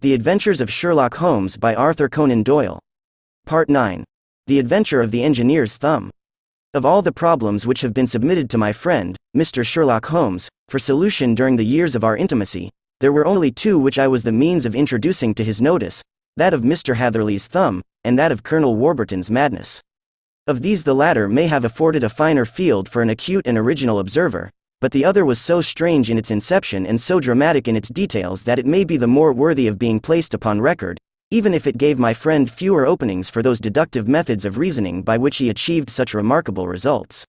The Adventures of Sherlock Holmes by Arthur Conan Doyle. Part 9. The Adventure of the Engineer's Thumb. Of all the problems which have been submitted to my friend, Mr. Sherlock Holmes, for solution during the years of our intimacy, there were only two which I was the means of introducing to his notice, that of Mr. Hatherley's thumb, and that of Colonel Warburton's madness. Of these the latter may have afforded a finer field for an acute and original observer, but the other was so strange in its inception and so dramatic in its details that it may be the more worthy of being placed upon record, even if it gave my friend fewer openings for those deductive methods of reasoning by which he achieved such remarkable results.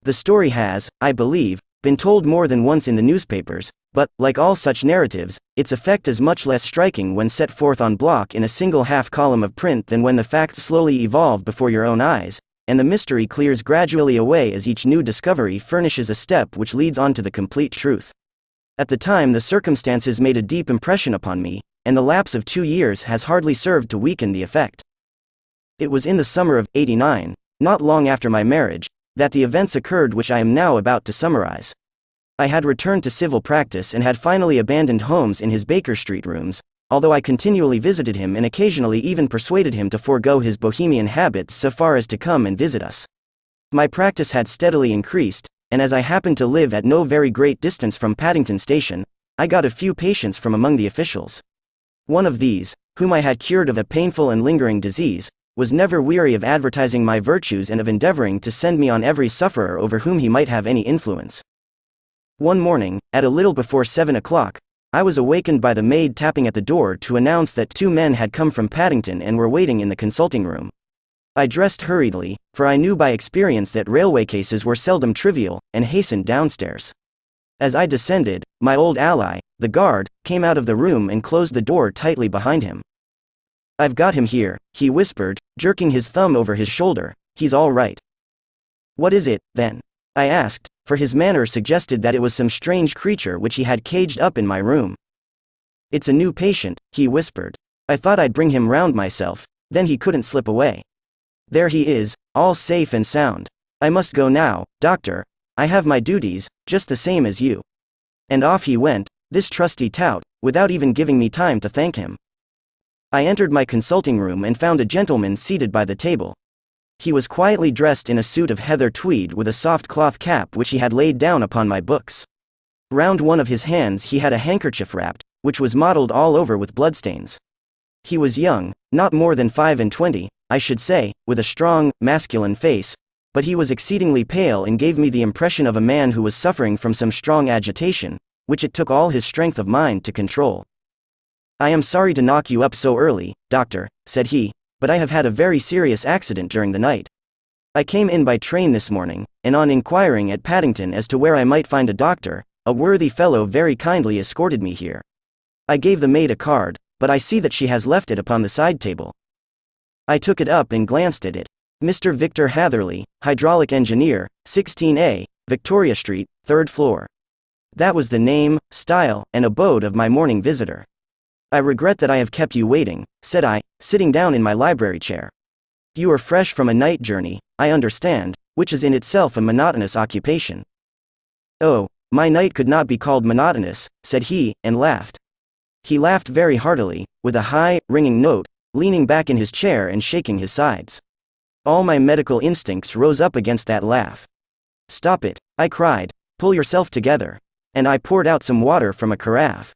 The story has, I believe, been told more than once in the newspapers, but, like all such narratives, its effect is much less striking when set forth en bloc in a single half-column of print than when the facts slowly evolve before your own eyes, and the mystery clears gradually away as each new discovery furnishes a step which leads on to the complete truth. At the time the circumstances made a deep impression upon me, and the lapse of 2 years has hardly served to weaken the effect. It was in the summer of '89, not long after my marriage, that the events occurred which I am now about to summarize. I had returned to civil practice and had finally abandoned Holmes in his Baker Street rooms, although I continually visited him and occasionally even persuaded him to forego his bohemian habits so far as to come and visit us. My practice had steadily increased, and as I happened to live at no very great distance from Paddington Station, I got a few patients from among the officials. One of these, whom I had cured of a painful and lingering disease, was never weary of advertising my virtues and of endeavoring to send me on every sufferer over whom he might have any influence. One morning, at a little before 7 o'clock, I was awakened by the maid tapping at the door to announce that 2 men had come from Paddington and were waiting in the consulting room. I dressed hurriedly, for I knew by experience that railway cases were seldom trivial, and hastened downstairs. As I descended, my old ally, the guard, came out of the room and closed the door tightly behind him. "I've got him here," he whispered, jerking his thumb over his shoulder. "He's all right." "What is it, then?" I asked, for his manner suggested that it was some strange creature which he had caged up in my room. "It's a new patient," he whispered. "I thought I'd bring him round myself, then he couldn't slip away. There he is, all safe and sound. I must go now, doctor. I have my duties, just the same as you." And off he went, this trusty tout, without even giving me time to thank him. I entered my consulting room and found a gentleman seated by the table. He was quietly dressed in a suit of heather tweed with a soft cloth cap which he had laid down upon my books. Round one of his hands he had a handkerchief wrapped, which was mottled all over with bloodstains. He was young, not more than 25, I should say, with a strong, masculine face, but he was exceedingly pale and gave me the impression of a man who was suffering from some strong agitation, which it took all his strength of mind to control. "I am sorry to knock you up so early, doctor," said he, "but I have had a very serious accident during the night. I came in by train this morning, and on inquiring at Paddington as to where I might find a doctor, a worthy fellow very kindly escorted me here. I gave the maid a card, but I see that she has left it upon the side table." I took it up and glanced at it. "Mr. Victor Hatherley, hydraulic engineer, 16A, Victoria Street, 3rd floor." That was the name, style, and abode of my morning visitor. "I regret that I have kept you waiting," said I, sitting down in my library chair. "You are fresh from a night journey, I understand, which is in itself a monotonous occupation." "Oh, my night could not be called monotonous," said he, and laughed. He laughed very heartily, with a high, ringing note, leaning back in his chair and shaking his sides. All my medical instincts rose up against that laugh. "Stop it," I cried, "pull yourself together." And I poured out some water from a carafe.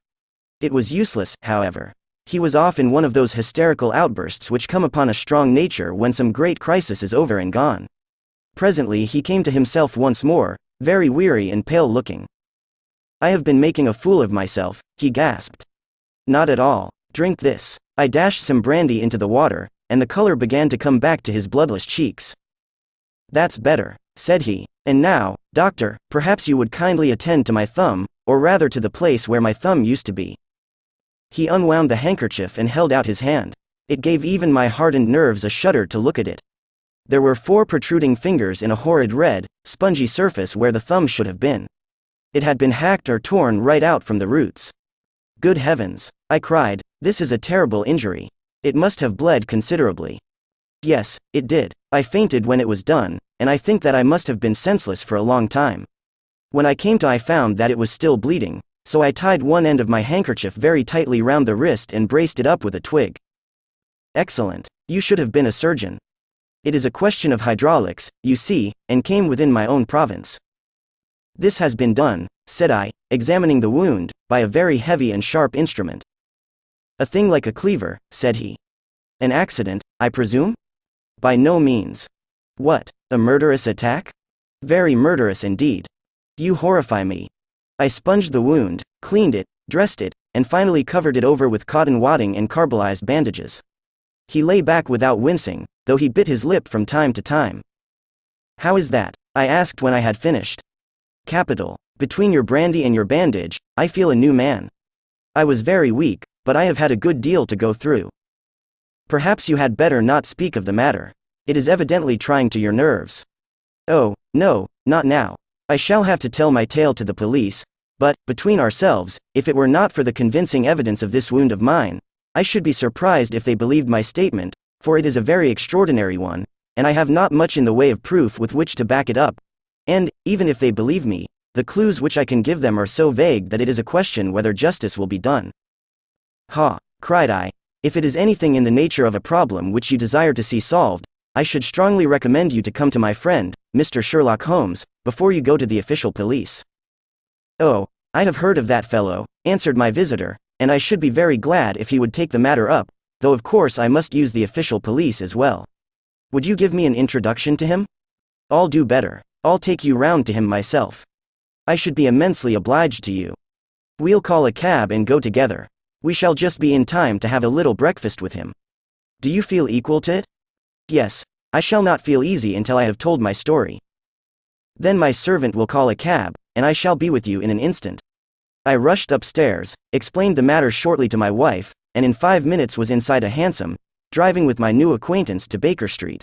It was useless, however. He was off in one of those hysterical outbursts which come upon a strong nature when some great crisis is over and gone. Presently he came to himself once more, very weary and pale looking. "I have been making a fool of myself," he gasped. "Not at all. Drink this." I dashed some brandy into the water, and the color began to come back to his bloodless cheeks. "That's better," said he. "And now, doctor, perhaps you would kindly attend to my thumb, or rather to the place where my thumb used to be." He unwound the handkerchief and held out his hand. It gave even my hardened nerves a shudder to look at it. There were 4 protruding fingers in a horrid red, spongy surface where the thumb should have been. It had been hacked or torn right out from the roots. "Good heavens," I cried, "this is a terrible injury. It must have bled considerably." "Yes, it did. I fainted when it was done, and I think that I must have been senseless for a long time. When I came to I found that it was still bleeding, so I tied one end of my handkerchief very tightly round the wrist and braced it up with a twig. Excellent. You should have been a surgeon. It is a question of hydraulics, you see, and came within my own province. This has been done, said I, examining the wound, by a very heavy and sharp instrument. A thing like a cleaver, said he. An accident, I presume? By no means. What, a murderous attack? Very murderous indeed. You horrify me. I sponged the wound, cleaned it, dressed it, and finally covered it over with cotton wadding and carbolized bandages. He lay back without wincing, though he bit his lip from time to time. How is that? I asked when I had finished. Capital. Between your brandy and your bandage, I feel a new man. I was very weak, but I have had a good deal to go through. Perhaps you had better not speak of the matter. It is evidently trying to your nerves. Oh, no, not now. I shall have to tell my tale to the police, but, between ourselves, if it were not for the convincing evidence of this wound of mine, I should be surprised if they believed my statement, for it is a very extraordinary one, and I have not much in the way of proof with which to back it up, and, even if they believe me, the clues which I can give them are so vague that it is a question whether justice will be done. Ha, cried I, if it is anything in the nature of a problem which you desire to see solved, I should strongly recommend you to come to my friend, Mr. Sherlock Holmes, before you go to the official police. Oh, I have heard of that fellow, answered my visitor, and I should be very glad if he would take the matter up, though of course I must use the official police as well. Would you give me an introduction to him? I'll do better. I'll take you round to him myself. I should be immensely obliged to you. We'll call a cab and go together. We shall just be in time to have a little breakfast with him. Do you feel equal to it? Yes, I shall not feel easy until I have told my story. Then my servant will call a cab, and I shall be with you in an instant. I rushed upstairs, explained the matter shortly to my wife, and in 5 minutes was inside a hansom, driving with my new acquaintance to Baker Street.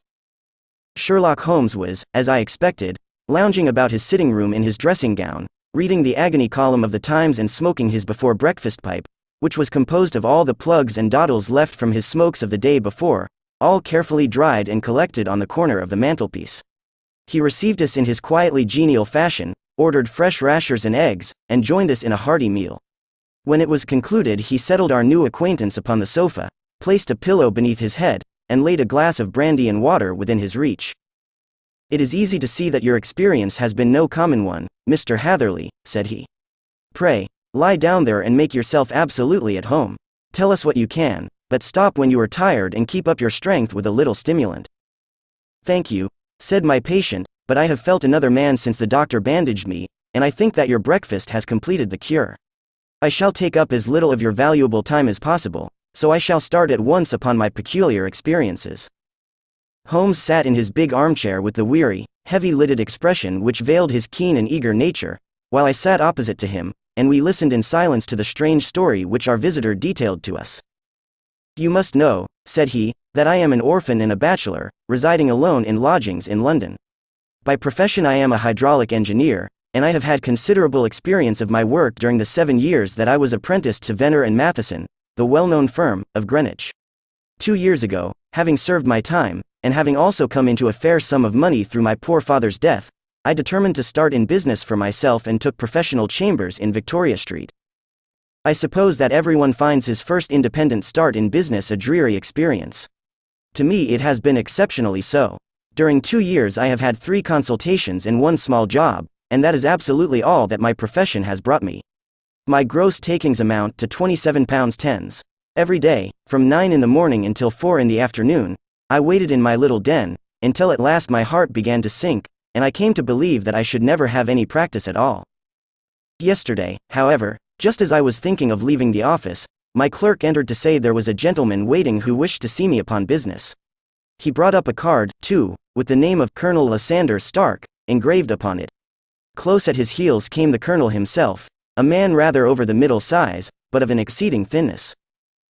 Sherlock Holmes was, as I expected, lounging about his sitting room in his dressing gown, reading the agony column of the Times and smoking his before-breakfast pipe, which was composed of all the plugs and dawdles left from his smokes of the day before, all carefully dried and collected on the corner of the mantelpiece. He received us in his quietly genial fashion, ordered fresh rashers and eggs, and joined us in a hearty meal. When it was concluded, he settled our new acquaintance upon the sofa, placed a pillow beneath his head, and laid a glass of brandy and water within his reach. It is easy to see that your experience has been no common one, Mr. Hatherley, said he. Pray, lie down there and make yourself absolutely at home. Tell us what you can, but stop when you are tired and keep up your strength with a little stimulant. Thank you, said my patient, but I have felt another man since the doctor bandaged me, and I think that your breakfast has completed the cure. I shall take up as little of your valuable time as possible, so I shall start at once upon my peculiar experiences. Holmes sat in his big armchair with the weary, heavy-lidded expression which veiled his keen and eager nature, while I sat opposite to him, and we listened in silence to the strange story which our visitor detailed to us. You must know, said he, that I am an orphan and a bachelor, residing alone in lodgings in London. By profession I am a hydraulic engineer, and I have had considerable experience of my work during the 7 years that I was apprenticed to Venner and Matheson, the well-known firm, of Greenwich. 2 years ago, having served my time, and having also come into a fair sum of money through my poor father's death, I determined to start in business for myself and took professional chambers in Victoria Street. I suppose that everyone finds his first independent start in business a dreary experience. To me it has been exceptionally so. During 2 years I have had 3 consultations and 1 small job, and that is absolutely all that my profession has brought me. My gross takings amount to £27.10. Every day, from 9 in the morning until 4 in the afternoon, I waited in my little den, until at last my heart began to sink, and I came to believe that I should never have any practice at all. Yesterday, however, just as I was thinking of leaving the office, my clerk entered to say there was a gentleman waiting who wished to see me upon business. He brought up a card, too, with the name of Colonel Lysander Stark, engraved upon it. Close at his heels came the colonel himself, a man rather over the middle size, but of an exceeding thinness.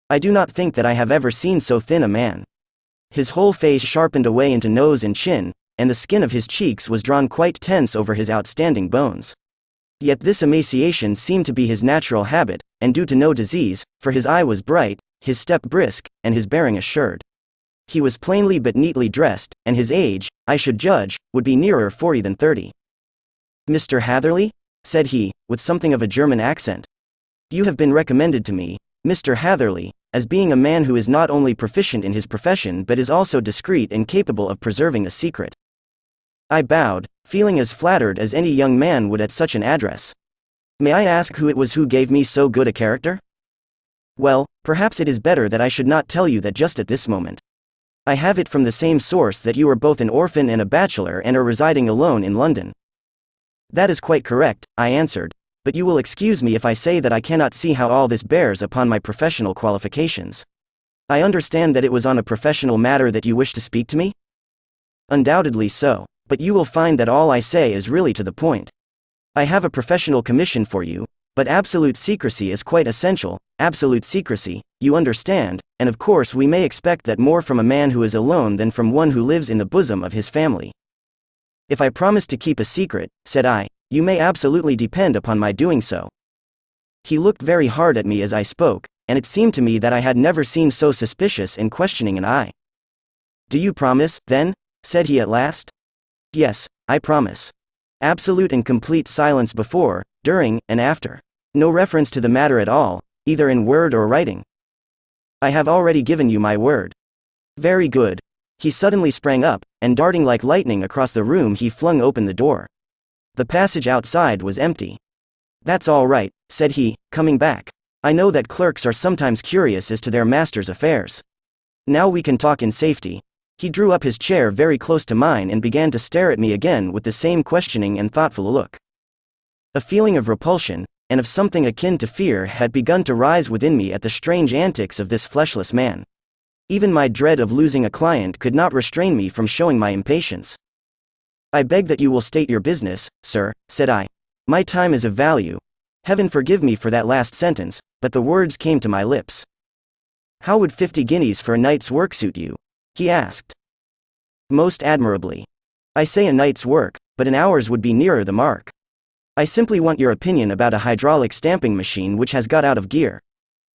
I do not think that I have ever seen so thin a man. His whole face sharpened away into nose and chin, and the skin of his cheeks was drawn quite tense over his outstanding bones. Yet this emaciation seemed to be his natural habit, and due to no disease, for his eye was bright, his step brisk, and his bearing assured. He was plainly but neatly dressed, and his age, I should judge, would be nearer 40 than 30. Mr. Hatherley? Said he, with something of a German accent. You have been recommended to me, Mr. Hatherley, as being a man who is not only proficient in his profession but is also discreet and capable of preserving a secret. I bowed, feeling as flattered as any young man would at such an address. May I ask who it was who gave me so good a character? Well, perhaps it is better that I should not tell you that just at this moment. I have it from the same source that you are both an orphan and a bachelor and are residing alone in London. That is quite correct, I answered, but you will excuse me if I say that I cannot see how all this bears upon my professional qualifications. I understand that it was on a professional matter that you wish to speak to me? Undoubtedly so, but you will find that all I say is really to the point. I have a professional commission for you, but absolute secrecy is quite essential, absolute secrecy, you understand, and of course we may expect that more from a man who is alone than from one who lives in the bosom of his family. If I promise to keep a secret, said I, you may absolutely depend upon my doing so. He looked very hard at me as I spoke, and it seemed to me that I had never seen so suspicious and questioning an eye. Do you promise, then? Said he at last. Yes, I promise. Absolute and complete silence before, during, and after. No reference to the matter at all, either in word or writing. I have already given you my word. Very good. He suddenly sprang up, and darting like lightning across the room he flung open the door. The passage outside was empty. That's all right, said he, coming back. I know that clerks are sometimes curious as to their master's affairs. Now we can talk in safety. He drew up his chair very close to mine and began to stare at me again with the same questioning and thoughtful look. A feeling of repulsion, and of something akin to fear had begun to rise within me at the strange antics of this fleshless man. Even my dread of losing a client could not restrain me from showing my impatience. I beg that you will state your business, sir, said I. My time is of value. Heaven forgive me for that last sentence, but the words came to my lips. How would 50 guineas for a night's work suit you? He asked. Most admirably. I say a night's work, but an hour's would be nearer the mark. I simply want your opinion about a hydraulic stamping machine which has got out of gear.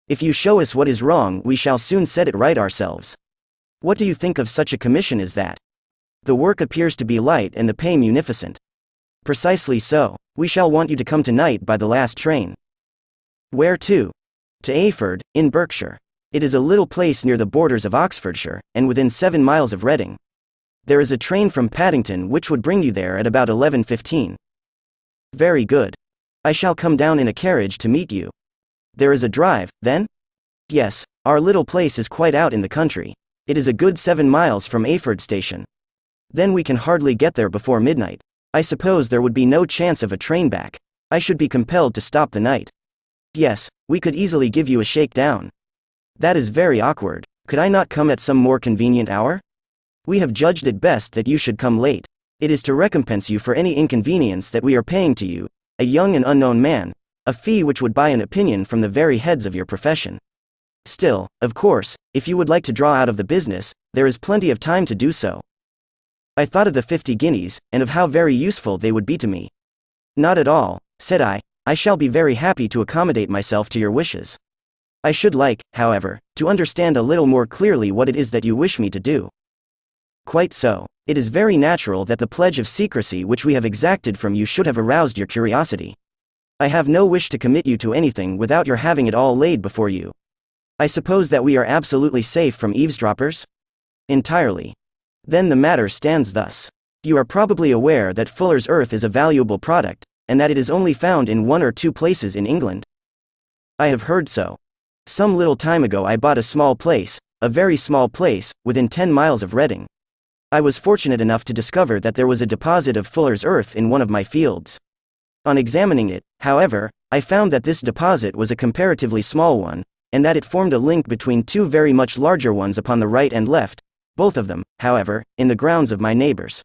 If you show us what is wrong, we shall soon set it right ourselves. What do you think of such a commission as that? The work appears to be light and the pay munificent. Precisely so. We shall want you to come tonight by the last train. Where to? To Ayford, in Berkshire. It is a little place near the borders of Oxfordshire, and within 7 miles of Reading. There is a train from Paddington which would bring you there at about 11:15. Very good. I shall come down in a carriage to meet you. There is a drive, then? Yes, our little place is quite out in the country. It is a good 7 miles from Ayford station. Then we can hardly get there before midnight. I suppose there would be no chance of a train back. I should be compelled to stop the night. Yes, we could easily give you a shakedown. That is very awkward. Could I not come at some more convenient hour? We have judged it best that you should come late. It is to recompense you for any inconvenience that we are paying to you, a young and unknown man, a fee which would buy an opinion from the very heads of your profession. Still, of course, if you would like to draw out of the business, there is plenty of time to do so. I thought of the 50 guineas, and of how very useful they would be to me. Not at all, said I shall be very happy to accommodate myself to your wishes. I should like, however, to understand a little more clearly what it is that you wish me to do. Quite so. It is very natural that the pledge of secrecy which we have exacted from you should have aroused your curiosity. I have no wish to commit you to anything without your having it all laid before you. I suppose that we are absolutely safe from eavesdroppers? Entirely. Then the matter stands thus. You are probably aware that Fuller's earth is a valuable product, and that it is only found in 1 or 2 places in England. I have heard so. Some little time ago I bought a small place, a very small place, within 10 miles of Reading. I was fortunate enough to discover that there was a deposit of Fuller's earth in one of my fields. On examining it, however, I found that this deposit was a comparatively small one, and that it formed a link between 2 very much larger ones upon the right and left, both of them, however, in the grounds of my neighbors.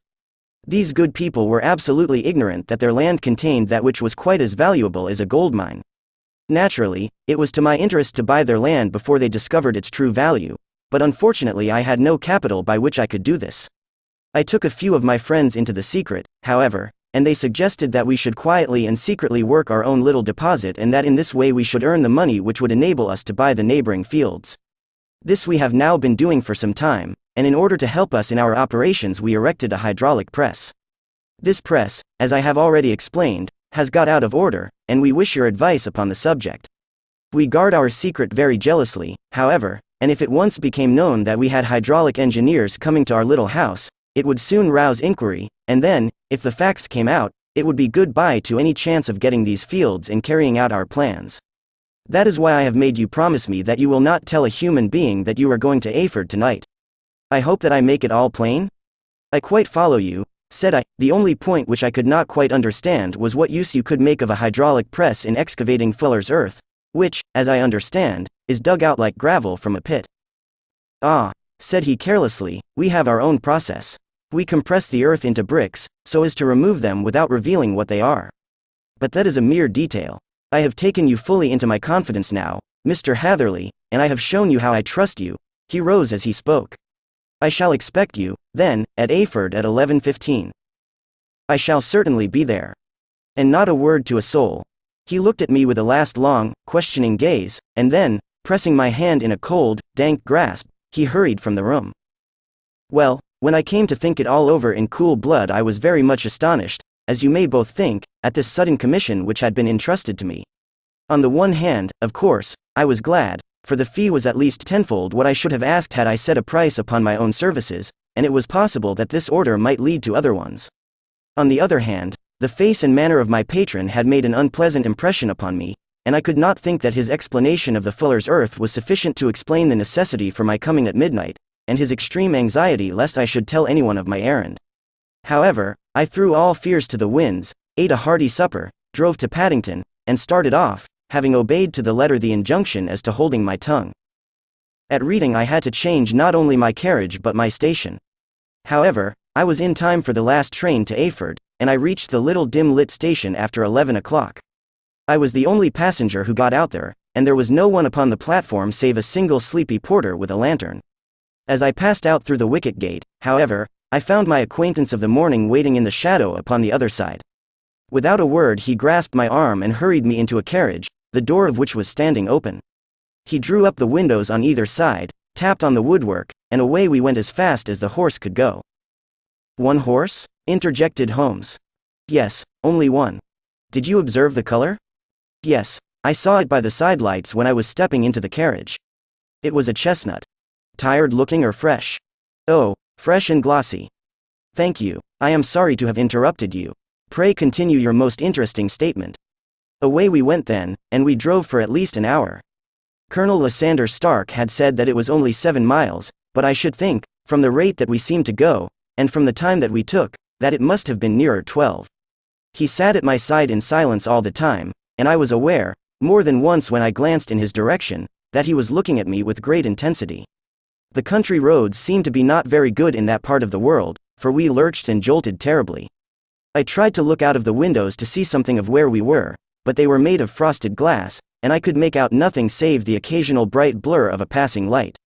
These good people were absolutely ignorant that their land contained that which was quite as valuable as a gold mine. Naturally, it was to my interest to buy their land before they discovered its true value, but unfortunately I had no capital by which I could do this. I took a few of my friends into the secret, however, and they suggested that we should quietly and secretly work our own little deposit and that in this way we should earn the money which would enable us to buy the neighboring fields. This we have now been doing for some time, and in order to help us in our operations we erected a hydraulic press. This press, as I have already explained, has got out of order, and we wish your advice upon the subject. We guard our secret very jealously, however, and if it once became known that we had hydraulic engineers coming to our little house, it would soon rouse inquiry, and then, if the facts came out, it would be goodbye to any chance of getting these fields and carrying out our plans. That is why I have made you promise me that you will not tell a human being that you are going to Ayford tonight. I hope that I make it all plain? I quite follow you, said I. The only point which I could not quite understand was what use you could make of a hydraulic press in excavating Fuller's earth, which, as I understand, is dug out like gravel from a pit. Ah, said he carelessly, we have our own process. We compress the earth into bricks, so as to remove them without revealing what they are. But that is a mere detail. I have taken you fully into my confidence now, Mr. Hatherley, and I have shown you how I trust you. He rose as he spoke. I shall expect you, then, at Ayford at 11:15. I shall certainly be there. And not a word to a soul. He looked at me with a last long, questioning gaze, and then, pressing my hand in a cold, dank grasp, he hurried from the room. Well, when I came to think it all over in cool blood, I was very much astonished, as you may both think, at this sudden commission which had been entrusted to me. On the one hand, of course, I was glad, for the fee was at least tenfold what I should have asked had I set a price upon my own services, and it was possible that this order might lead to other ones. On the other hand, the face and manner of my patron had made an unpleasant impression upon me, and I could not think that his explanation of the Fuller's earth was sufficient to explain the necessity for my coming at midnight, and his extreme anxiety lest I should tell anyone of my errand. However, I threw all fears to the winds, ate a hearty supper, drove to Paddington, and started off, having obeyed to the letter the injunction as to holding my tongue. At Reading I had to change not only my carriage but my station. However, I was in time for the last train to Ayford, and I reached the little dim-lit station after 11 o'clock. I was the only passenger who got out there, and there was no one upon the platform save a single sleepy porter with a lantern. As I passed out through the wicket gate, however, I found my acquaintance of the morning waiting in the shadow upon the other side. Without a word he grasped my arm and hurried me into a carriage, the door of which was standing open. He drew up the windows on either side, tapped on the woodwork, and away we went as fast as the horse could go. One horse? Interjected Holmes. Yes, only one. Did you observe the color? Yes, I saw it by the sidelights when I was stepping into the carriage. It was a chestnut. Tired looking or fresh? Oh, fresh and glossy. Thank you, I am sorry to have interrupted you. Pray continue your most interesting statement. Away we went then, and we drove for at least an hour. Colonel Lysander Stark had said that it was only 7 miles, but I should think, from the rate that we seemed to go, and from the time that we took, that it must have been nearer 12. He sat at my side in silence all the time, and I was aware, more than once when I glanced in his direction, that he was looking at me with great intensity. The country roads seemed to be not very good in that part of the world, for we lurched and jolted terribly. I tried to look out of the windows to see something of where we were, but they were made of frosted glass, and I could make out nothing save the occasional bright blur of a passing light.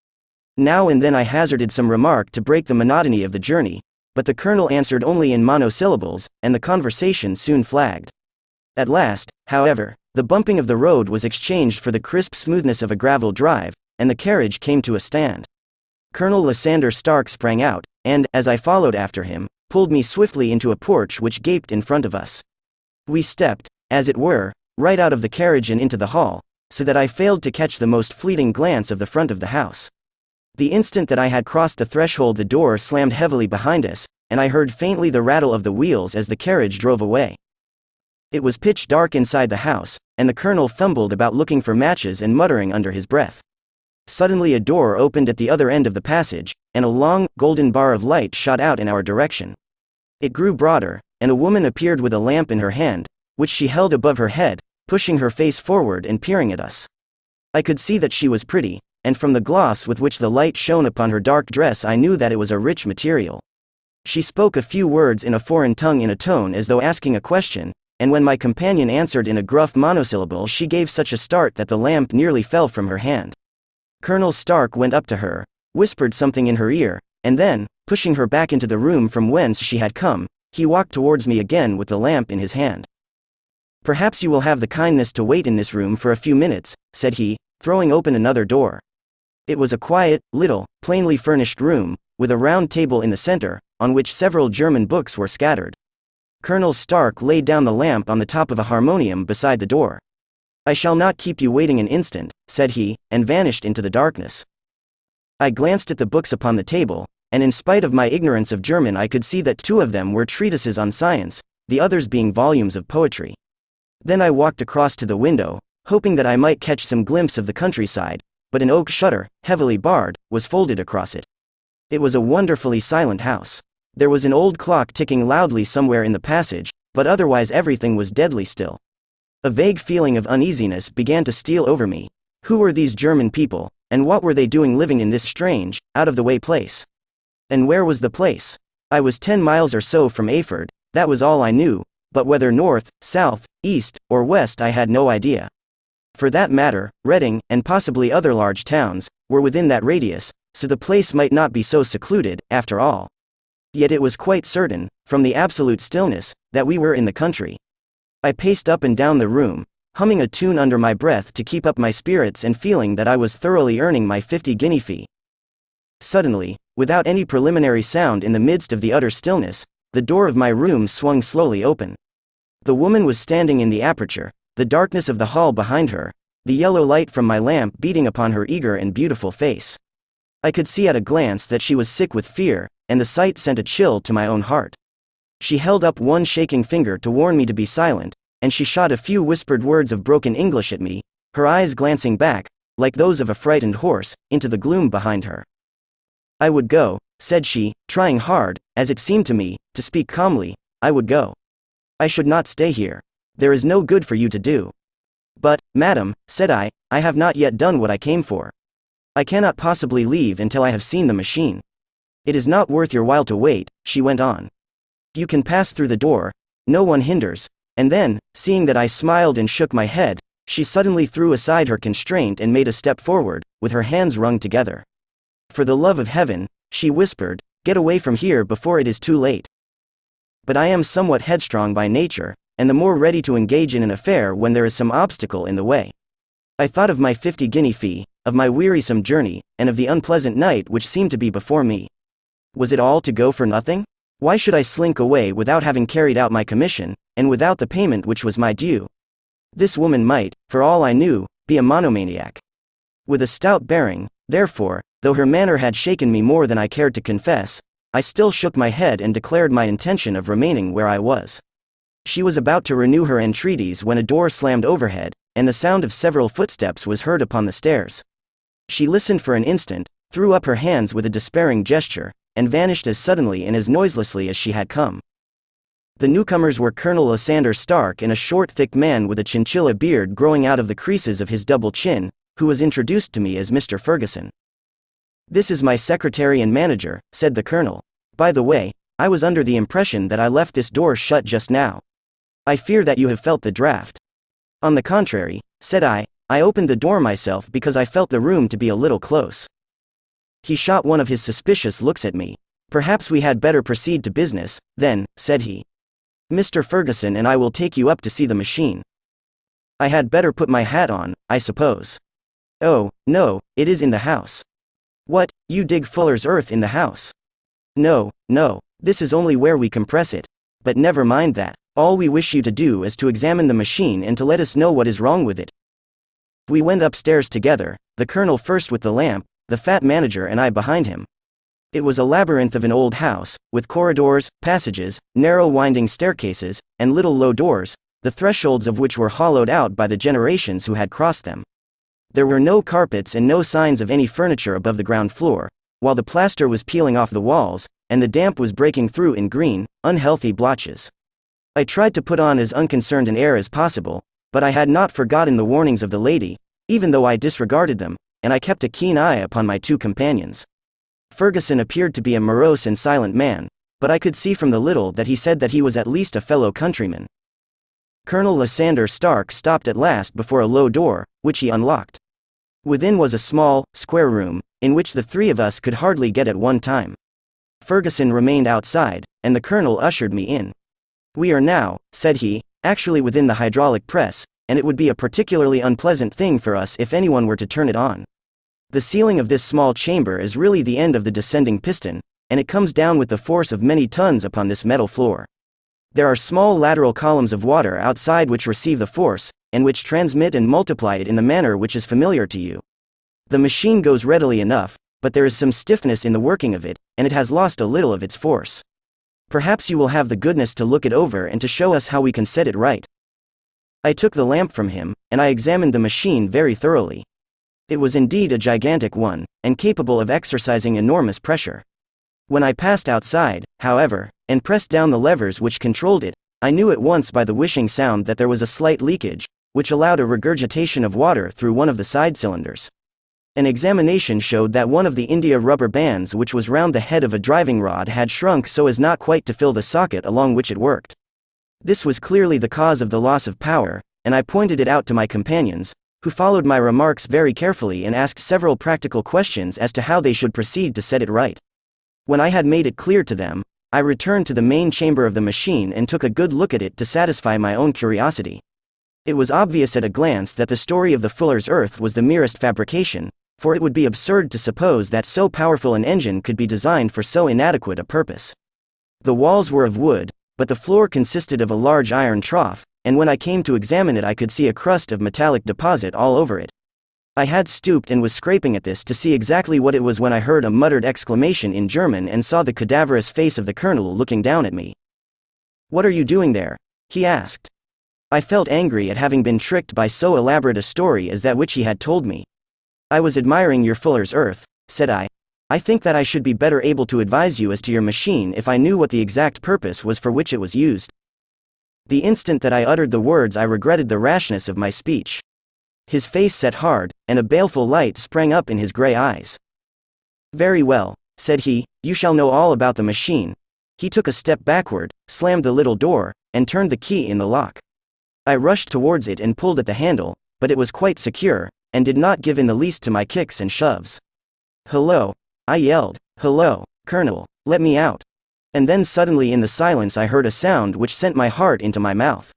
Now and then I hazarded some remark to break the monotony of the journey, but the colonel answered only in monosyllables, and the conversation soon flagged. At last, however, the bumping of the road was exchanged for the crisp smoothness of a gravel drive, and the carriage came to a stand. Colonel Lysander Stark sprang out, and, as I followed after him, pulled me swiftly into a porch which gaped in front of us. We stepped, as it were, right out of the carriage and into the hall, so that I failed to catch the most fleeting glance of the front of the house. The instant that I had crossed the threshold the door slammed heavily behind us, and I heard faintly the rattle of the wheels as the carriage drove away. It was pitch dark inside the house, and the colonel fumbled about looking for matches and muttering under his breath. Suddenly a door opened at the other end of the passage, and a long, golden bar of light shot out in our direction. It grew broader, and a woman appeared with a lamp in her hand, which she held above her head, pushing her face forward and peering at us. I could see that she was pretty, and from the gloss with which the light shone upon her dark dress I knew that it was a rich material. She spoke a few words in a foreign tongue in a tone as though asking a question, and when my companion answered in a gruff monosyllable she gave such a start that the lamp nearly fell from her hand. Colonel Stark went up to her, whispered something in her ear, and then, pushing her back into the room from whence she had come, he walked towards me again with the lamp in his hand. "Perhaps you will have the kindness to wait in this room for a few minutes," said he, throwing open another door. It was a quiet, little, plainly furnished room, with a round table in the center, on which several German books were scattered. Colonel Stark laid down the lamp on the top of a harmonium beside the door. "I shall not keep you waiting an instant," said he, and vanished into the darkness. I glanced at the books upon the table, and in spite of my ignorance of German I could see that 2 of them were treatises on science, the others being volumes of poetry. Then I walked across to the window, hoping that I might catch some glimpse of the countryside, but an oak shutter, heavily barred, was folded across it. It was a wonderfully silent house. There was an old clock ticking loudly somewhere in the passage, but otherwise everything was deadly still. A vague feeling of uneasiness began to steal over me. Who were these German people, and what were they doing living in this strange, out-of-the-way place? And where was the place? I was 10 miles or so from Erfurt, that was all I knew, but whether north, south, east, or west I had no idea. For that matter, Reading, and possibly other large towns, were within that radius, so the place might not be so secluded, after all. Yet it was quite certain, from the absolute stillness, that we were in the country. I paced up and down the room, humming a tune under my breath to keep up my spirits and feeling that I was thoroughly earning my 50-guinea fee. Suddenly, without any preliminary sound in the midst of the utter stillness, the door of my room swung slowly open. The woman was standing in the aperture, the darkness of the hall behind her, the yellow light from my lamp beating upon her eager and beautiful face. I could see at a glance that she was sick with fear, and the sight sent a chill to my own heart. She held up one shaking finger to warn me to be silent, and she shot a few whispered words of broken English at me, her eyes glancing back, like those of a frightened horse, into the gloom behind her. "I would go," said she, trying hard, as it seemed to me, to speak calmly. "I would go. I should not stay here. There is no good for you to do." "But, madam," said I have not yet done what I came for. I cannot possibly leave until I have seen the machine." "It is not worth your while to wait," she went on. "You can pass through the door, no one hinders." And then, seeing that I smiled and shook my head, she suddenly threw aside her constraint and made a step forward, with her hands wrung together. "For the love of heaven," she whispered, "get away from here before it is too late." But I am somewhat headstrong by nature, and the more ready to engage in an affair when there is some obstacle in the way. I thought of my 50-guinea fee, of my wearisome journey, and of the unpleasant night which seemed to be before me. Was it all to go for nothing? Why should I slink away without having carried out my commission, and without the payment which was my due? This woman might, for all I knew, be a monomaniac. With a stout bearing, therefore, though her manner had shaken me more than I cared to confess, I still shook my head and declared my intention of remaining where I was. She was about to renew her entreaties when a door slammed overhead, and the sound of several footsteps was heard upon the stairs. She listened for an instant, threw up her hands with a despairing gesture, and vanished as suddenly and as noiselessly as she had come. The newcomers were Colonel Lysander Stark and a short thick man with a chinchilla beard growing out of the creases of his double chin, who was introduced to me as Mr. Ferguson. "This is my secretary and manager," said the colonel. "By the way, I was under the impression that I left this door shut just now. I fear that you have felt the draught." "On the contrary," said I opened the door myself because I felt the room to be a little close. He shot one of his suspicious looks at me. "Perhaps we had better proceed to business, then," said he. "Mr. Ferguson and I will take you up to see the machine. I had better put my hat on, I suppose." "Oh, no, it is in the house." "What, you dig fuller's earth in the house?" No, this is only where we compress it. But never mind that. All we wish you to do is to examine the machine and to let us know what is wrong with it." We went upstairs together, the colonel first with the lamp, the fat manager and I behind him. It was a labyrinth of an old house, with corridors, passages, narrow winding staircases, and little low doors, the thresholds of which were hollowed out by the generations who had crossed them. There were no carpets and no signs of any furniture above the ground floor, while the plaster was peeling off the walls, and the damp was breaking through in green, unhealthy blotches. I tried to put on as unconcerned an air as possible, but I had not forgotten the warnings of the lady, even though I disregarded them, and I kept a keen eye upon my 2 companions. Ferguson appeared to be a morose and silent man, but I could see from the little that he said that he was at least a fellow countryman. Colonel Lysander Stark stopped at last before a low door, which he unlocked. Within was a small, square room, in which the 3 of us could hardly get at one time. Ferguson remained outside, and the colonel ushered me in. "We are now," said he, "actually within the hydraulic press, and it would be a particularly unpleasant thing for us if anyone were to turn it on. The ceiling of this small chamber is really the end of the descending piston, and it comes down with the force of many tons upon this metal floor. There are small lateral columns of water outside which receive the force, and which transmit and multiply it in the manner which is familiar to you. The machine goes readily enough, but there is some stiffness in the working of it, and it has lost a little of its force. Perhaps you will have the goodness to look it over and to show us how we can set it right." I took the lamp from him, and I examined the machine very thoroughly. It was indeed a gigantic one, and capable of exercising enormous pressure. When I passed outside, however, and pressed down the levers which controlled it, I knew at once by the whishing sound that there was a slight leakage, which allowed a regurgitation of water through one of the side cylinders. An examination showed that one of the India rubber bands which was round the head of a driving rod had shrunk so as not quite to fill the socket along which it worked. This was clearly the cause of the loss of power, and I pointed it out to my companions, who followed my remarks very carefully and asked several practical questions as to how they should proceed to set it right. When I had made it clear to them, I returned to the main chamber of the machine and took a good look at it to satisfy my own curiosity. It was obvious at a glance that the story of the fuller's earth was the merest fabrication, for it would be absurd to suppose that so powerful an engine could be designed for so inadequate a purpose. The walls were of wood, but the floor consisted of a large iron trough, and when I came to examine it I could see a crust of metallic deposit all over it. I had stooped and was scraping at this to see exactly what it was when I heard a muttered exclamation in German and saw the cadaverous face of the colonel looking down at me. "What are you doing there?" he asked. I felt angry at having been tricked by so elaborate a story as that which he had told me. "I was admiring your fuller's earth," said I. "I think that I should be better able to advise you as to your machine if I knew what the exact purpose was for which it was used." The instant that I uttered the words I regretted the rashness of my speech. His face set hard, and a baleful light sprang up in his grey eyes. "Very well," said he, "you shall know all about the machine." He took a step backward, slammed the little door, and turned the key in the lock. I rushed towards it and pulled at the handle, but it was quite secure, and did not give in the least to my kicks and shoves. "Hello!" I yelled. "Hello, Colonel, let me out." And then suddenly in the silence I heard a sound which sent my heart into my mouth.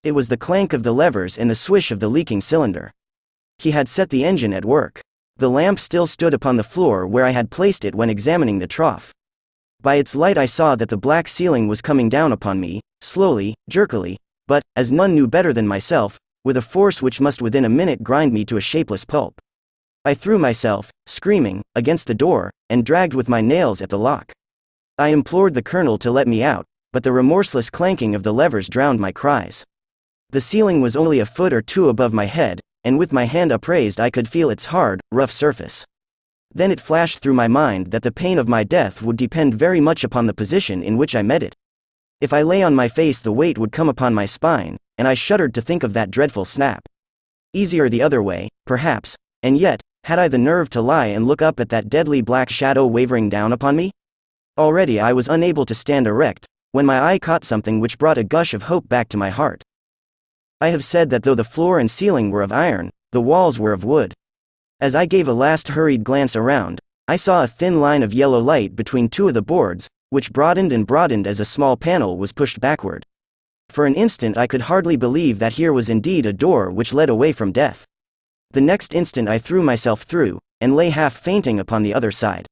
It was the clank of the levers and the swish of the leaking cylinder. He had set the engine at work. The lamp still stood upon the floor where I had placed it when examining the trough. By its light I saw that the black ceiling was coming down upon me, slowly, jerkily, but, as none knew better than myself, with a force which must within a minute grind me to a shapeless pulp. I threw myself, screaming, against the door, and dragged with my nails at the lock. I implored the colonel to let me out, but the remorseless clanking of the levers drowned my cries. The ceiling was only a foot or two above my head, and with my hand upraised I could feel its hard, rough surface. Then it flashed through my mind that the pain of my death would depend very much upon the position in which I met it. If I lay on my face the weight would come upon my spine, and I shuddered to think of that dreadful snap. Easier the other way, perhaps, and yet, had I the nerve to lie and look up at that deadly black shadow wavering down upon me? Already I was unable to stand erect, when my eye caught something which brought a gush of hope back to my heart. I have said that though the floor and ceiling were of iron, the walls were of wood. As I gave a last hurried glance around, I saw a thin line of yellow light between two of the boards, which broadened and broadened as a small panel was pushed backward. For an instant I could hardly believe that here was indeed a door which led away from death. The next instant I threw myself through, and lay half fainting upon the other side.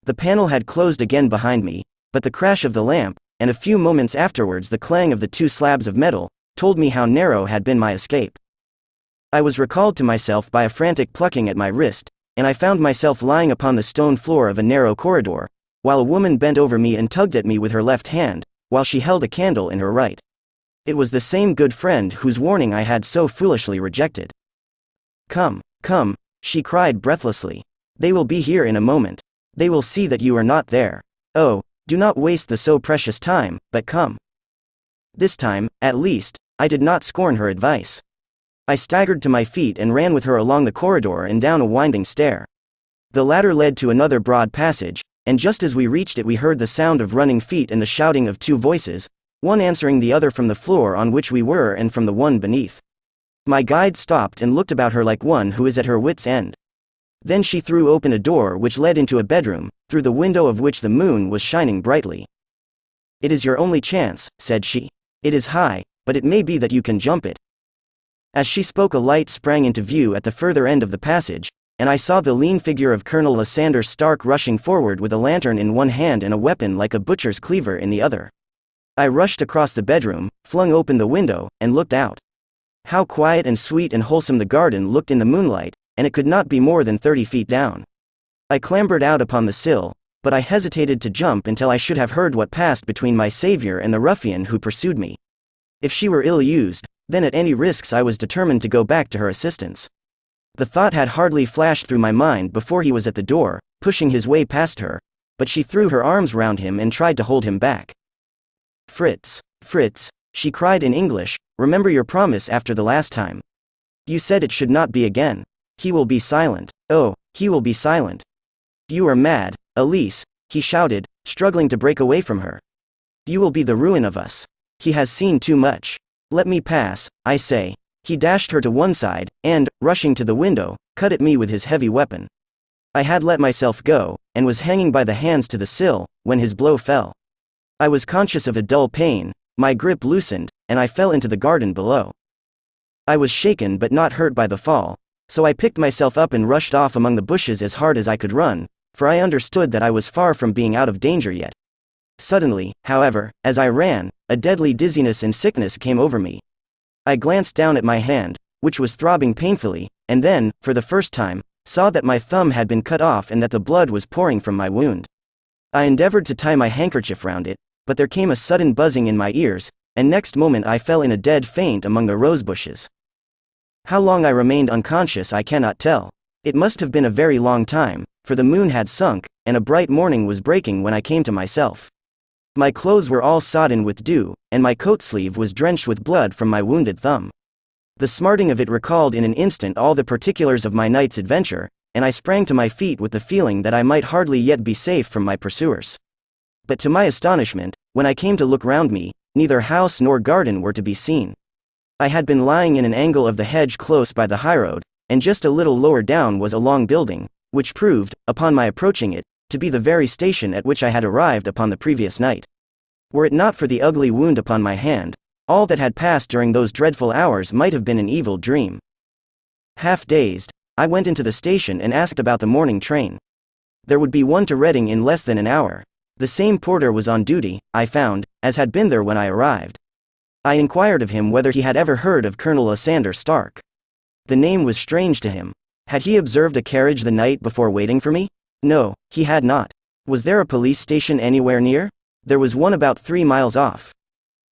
The panel had closed again behind me, but the crash of the lamp, and a few moments afterwards the clang of the two slabs of metal, told me how narrow had been my escape. I was recalled to myself by a frantic plucking at my wrist, and I found myself lying upon the stone floor of a narrow corridor, while a woman bent over me and tugged at me with her left hand, while she held a candle in her right. It was the same good friend whose warning I had so foolishly rejected. "Come, come," she cried breathlessly. "They will be here in a moment. They will see that you are not there. Oh, do not waste the so precious time, but come." This time, at least, I did not scorn her advice. I staggered to my feet and ran with her along the corridor and down a winding stair. The ladder led to another broad passage, and just as we reached it we heard the sound of running feet and the shouting of two voices, one answering the other from the floor on which we were and from the one beneath. My guide stopped and looked about her like one who is at her wit's end. Then she threw open a door which led into a bedroom, through the window of which the moon was shining brightly. "It is your only chance," said she. "It is high, but it may be that you can jump it." As she spoke a light sprang into view at the further end of the passage, and I saw the lean figure of Colonel Lysander Stark rushing forward with a lantern in one hand and a weapon like a butcher's cleaver in the other. I rushed across the bedroom, flung open the window, and looked out. How quiet and sweet and wholesome the garden looked in the moonlight, and it could not be more than 30 feet down. I clambered out upon the sill, but I hesitated to jump until I should have heard what passed between my savior and the ruffian who pursued me. If she were ill-used, then at any risks I was determined to go back to her assistance. The thought had hardly flashed through my mind before he was at the door, pushing his way past her, but she threw her arms round him and tried to hold him back. "Fritz, Fritz," she cried in English, "remember your promise after the last time. You said it should not be again. He will be silent. Oh, he will be silent." "You are mad, Elise," he shouted, struggling to break away from her. "You will be the ruin of us. He has seen too much. Let me pass, I say." He dashed her to one side, and, rushing to the window, cut at me with his heavy weapon. I had let myself go, and was hanging by the hands to the sill, when his blow fell. I was conscious of a dull pain, my grip loosened, and I fell into the garden below. I was shaken but not hurt by the fall, so I picked myself up and rushed off among the bushes as hard as I could run, for I understood that I was far from being out of danger yet. Suddenly, however, as I ran, a deadly dizziness and sickness came over me. I glanced down at my hand, which was throbbing painfully, and then, for the first time, saw that my thumb had been cut off and that the blood was pouring from my wound. I endeavored to tie my handkerchief round it, but there came a sudden buzzing in my ears, and next moment I fell in a dead faint among the rose bushes. How long I remained unconscious I cannot tell. It must have been a very long time, for the moon had sunk, and a bright morning was breaking when I came to myself. My clothes were all sodden with dew, and my coat sleeve was drenched with blood from my wounded thumb. The smarting of it recalled in an instant all the particulars of my night's adventure, and I sprang to my feet with the feeling that I might hardly yet be safe from my pursuers. But to my astonishment, when I came to look round me, neither house nor garden were to be seen. I had been lying in an angle of the hedge close by the highroad, and just a little lower down was a long building, which proved, upon my approaching it, to be the very station at which I had arrived upon the previous night. Were it not for the ugly wound upon my hand, all that had passed during those dreadful hours might have been an evil dream. Half dazed, I went into the station and asked about the morning train. There would be one to Reading in less than an hour. The same porter was on duty, I found, as had been there when I arrived. I inquired of him whether he had ever heard of Colonel Lysander Stark. The name was strange to him. Had he observed a carriage the night before waiting for me? No, he had not. Was there a police station anywhere near? There was one about 3 miles off.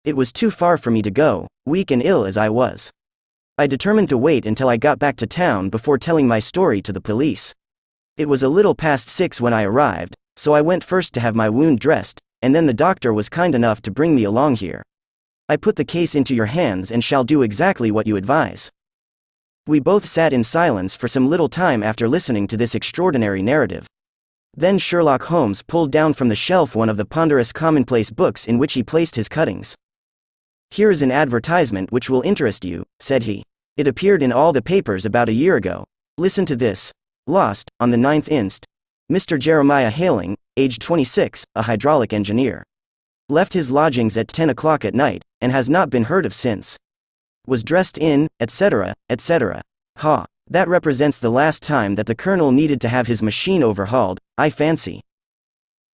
It was too far for me to go, weak and ill as I was. I determined to wait until I got back to town before telling my story to the police. It was a little past 6 when I arrived, so I went first to have my wound dressed, and then the doctor was kind enough to bring me along here. I put the case into your hands and shall do exactly what you advise." We both sat in silence for some little time after listening to this extraordinary narrative. Then Sherlock Holmes pulled down from the shelf one of the ponderous commonplace books in which he placed his cuttings. "Here is an advertisement which will interest you," said he. "It appeared in all the papers about a year ago. Listen to this. Lost, on the 9th inst. Mr. Jeremiah Hailing, aged 26, a hydraulic engineer. Left his lodgings at 10 o'clock at night, and has not been heard of since. Was dressed in, etc., etc. Ha! That represents the last time that the colonel needed to have his machine overhauled, I fancy."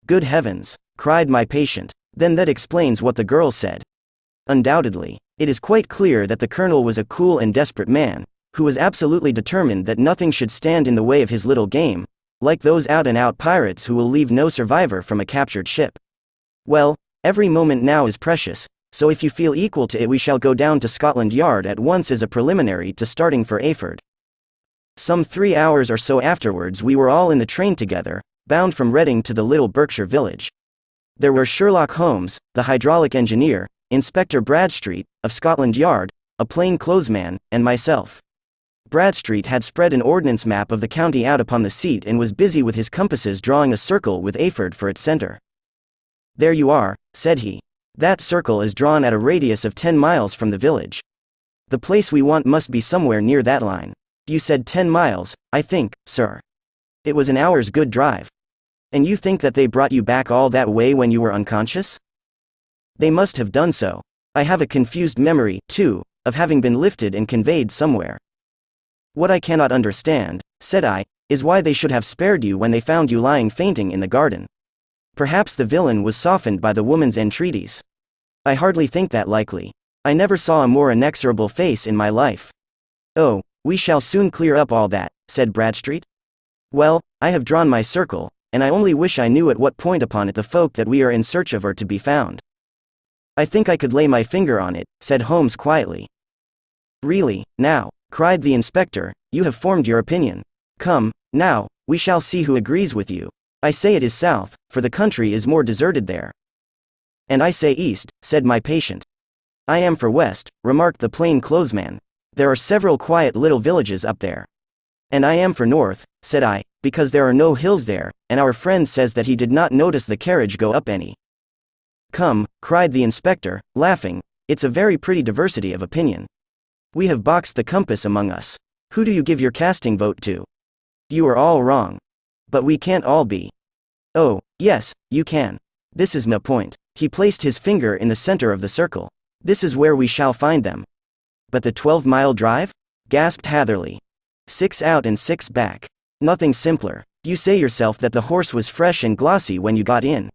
"Good heavens!" cried my patient. "Then that explains what the girl said." "Undoubtedly. It is quite clear that the colonel was a cool and desperate man, who was absolutely determined that nothing should stand in the way of his little game, like those out-and-out pirates who will leave no survivor from a captured ship. Well, every moment now is precious, so if you feel equal to it we shall go down to Scotland Yard at once as a preliminary to starting for Ayford." Some 3 hours or so afterwards we were all in the train together, bound from Reading to the little Berkshire village. There were Sherlock Holmes, the hydraulic engineer, Inspector Bradstreet, of Scotland Yard, a plain clothes man, and myself. Bradstreet had spread an ordnance map of the county out upon the seat and was busy with his compasses drawing a circle with Ayford for its center. "There you are," said he. "That circle is drawn at a radius of 10 miles from the village. The place we want must be somewhere near that line. You said 10 miles, I think, sir. It was an hour's good drive. And you think that they brought you back all that way when you were unconscious?" "They must have done so. I have a confused memory, too, of having been lifted and conveyed somewhere." "What I cannot understand," said I, "is why they should have spared you when they found you lying fainting in the garden. Perhaps the villain was softened by the woman's entreaties." "I hardly think that likely. I never saw a more inexorable face in my life. Oh, we shall soon clear up all that, said Bradstreet. Well, I have drawn my circle, and I only wish I knew at what point upon it the folk that we are in search of are to be found. I think I could lay my finger on it, said Holmes quietly. Really, now, cried the inspector, you have formed your opinion. Come, now, we shall see who agrees with you. I say it is south, for the country is more deserted there. And I say east, said my patient. I am for west, remarked the plain-clothes-man. There are several quiet little villages up there. And I am for north, said I, because there are no hills there, and our friend says that he did not notice the carriage go up any. Come, cried the inspector, laughing, it's a very pretty diversity of opinion. We have boxed the compass among us. Who do you give your casting vote to? You are all wrong. But we can't all be. Oh, yes, you can. This is no point. He placed his finger in the center of the circle. This is where we shall find them. But the 12-mile drive? Gasped Hatherley. 6 out and 6 back. Nothing simpler. You say yourself that the horse was fresh and glossy when you got in.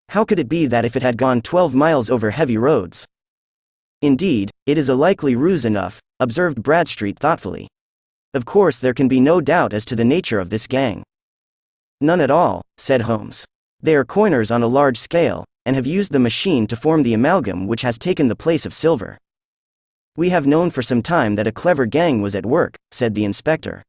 How could it be that if it had gone 12 miles over heavy roads? Indeed, it is a likely ruse enough, observed Bradstreet thoughtfully. Of course there can be no doubt as to the nature of this gang. None at all, said Holmes. They are coiners on a large scale, and have used the machine to form the amalgam which has taken the place of silver. We have known for some time that a clever gang was at work, said the inspector.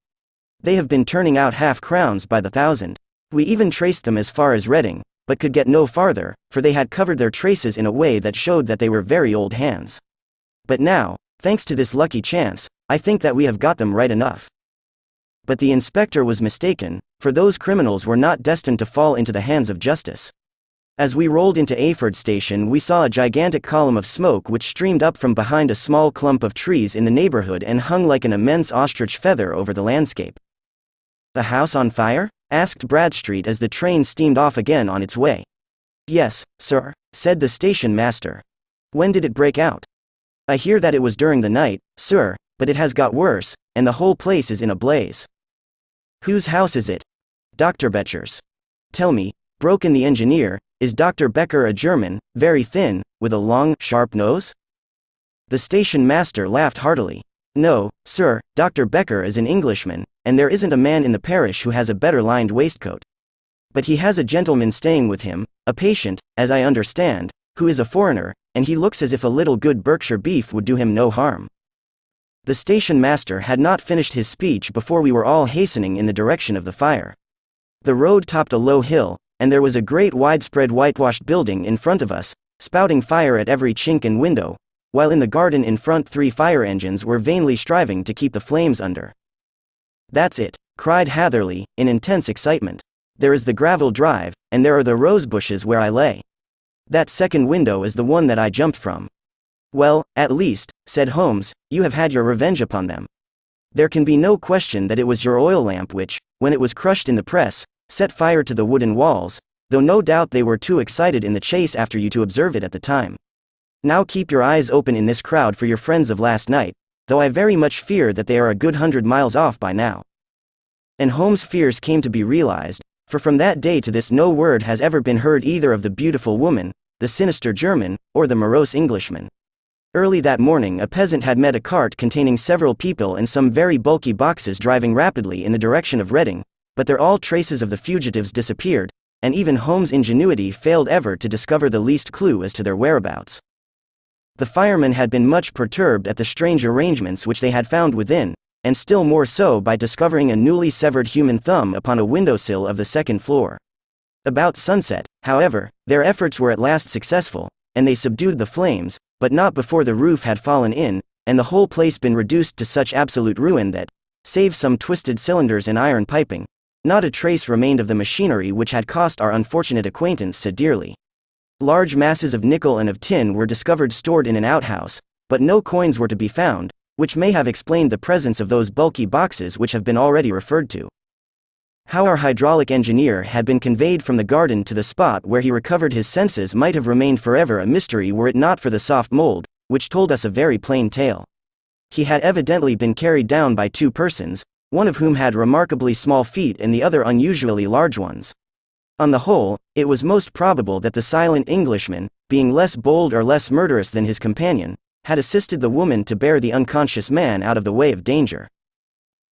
They have been turning out half-crowns by the thousand. We even traced them as far as Reading, but could get no farther, for they had covered their traces in a way that showed that they were very old hands. But now, thanks to this lucky chance, I think that we have got them right enough. But the inspector was mistaken, for those criminals were not destined to fall into the hands of justice. As we rolled into Ayford Station we saw a gigantic column of smoke which streamed up from behind a small clump of trees in the neighborhood and hung like an immense ostrich feather over the landscape. "The house on fire?" asked Bradstreet as the train steamed off again on its way. "Yes, sir," said the station master. "When did it break out?" "I hear that it was during the night, sir, but it has got worse, and the whole place is in a blaze." "Whose house is it?" "Dr. Becher's." "Tell me," broke in the engineer, "is Dr. Becher a German, very thin, with a long, sharp nose?" The station master laughed heartily. "No, sir, Dr. Becher is an Englishman, and there isn't a man in the parish who has a better lined waistcoat. But he has a gentleman staying with him, a patient, as I understand, who is a foreigner, and he looks as if a little good Berkshire beef would do him no harm." The station master had not finished his speech before we were all hastening in the direction of the fire. The road topped a low hill, and there was a great widespread whitewashed building in front of us, spouting fire at every chink and window, while in the garden in front 3 fire engines were vainly striving to keep the flames under. "That's it," cried Hatherley, in intense excitement. "There is the gravel drive, and there are the rose bushes where I lay. That second window is the one that I jumped from." "Well, at least," said Holmes, "you have had your revenge upon them. There can be no question that it was your oil lamp which, when it was crushed in the press, set fire to the wooden walls, though no doubt they were too excited in the chase after you to observe it at the time. Now keep your eyes open in this crowd for your friends of last night, though I very much fear that they are a good 100 miles off by now." And Holmes' fears came to be realized, for from that day to this no word has ever been heard either of the beautiful woman, the sinister German, or the morose Englishman. Early that morning a peasant had met a cart containing several people and some very bulky boxes driving rapidly in the direction of Reading, but there all traces of the fugitives disappeared, and even Holmes' ingenuity failed ever to discover the least clue as to their whereabouts. The firemen had been much perturbed at the strange arrangements which they had found within, and still more so by discovering a newly severed human thumb upon a windowsill of the second floor. About sunset, however, their efforts were at last successful, and they subdued the flames, but not before the roof had fallen in, and the whole place been reduced to such absolute ruin that, save some twisted cylinders and iron piping, not a trace remained of the machinery which had cost our unfortunate acquaintance so dearly. Large masses of nickel and of tin were discovered stored in an outhouse, but no coins were to be found, which may have explained the presence of those bulky boxes which have been already referred to. How our hydraulic engineer had been conveyed from the garden to the spot where he recovered his senses might have remained forever a mystery were it not for the soft mold, which told us a very plain tale. He had evidently been carried down by 2 persons, one of whom had remarkably small feet and the other unusually large ones. On the whole, it was most probable that the silent Englishman, being less bold or less murderous than his companion, had assisted the woman to bear the unconscious man out of the way of danger.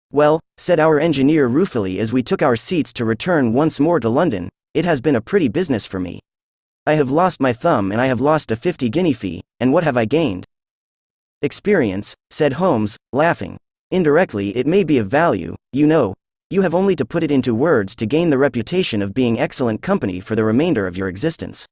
"Well," said our engineer ruefully as we took our seats to return once more to London, "it has been a pretty business for me. I have lost my thumb and I have lost a 50-guinea fee, and what have I gained?" "Experience," said Holmes, laughing. "Indirectly it may be of value, you know. You have only to put it into words to gain the reputation of being excellent company for the remainder of your existence."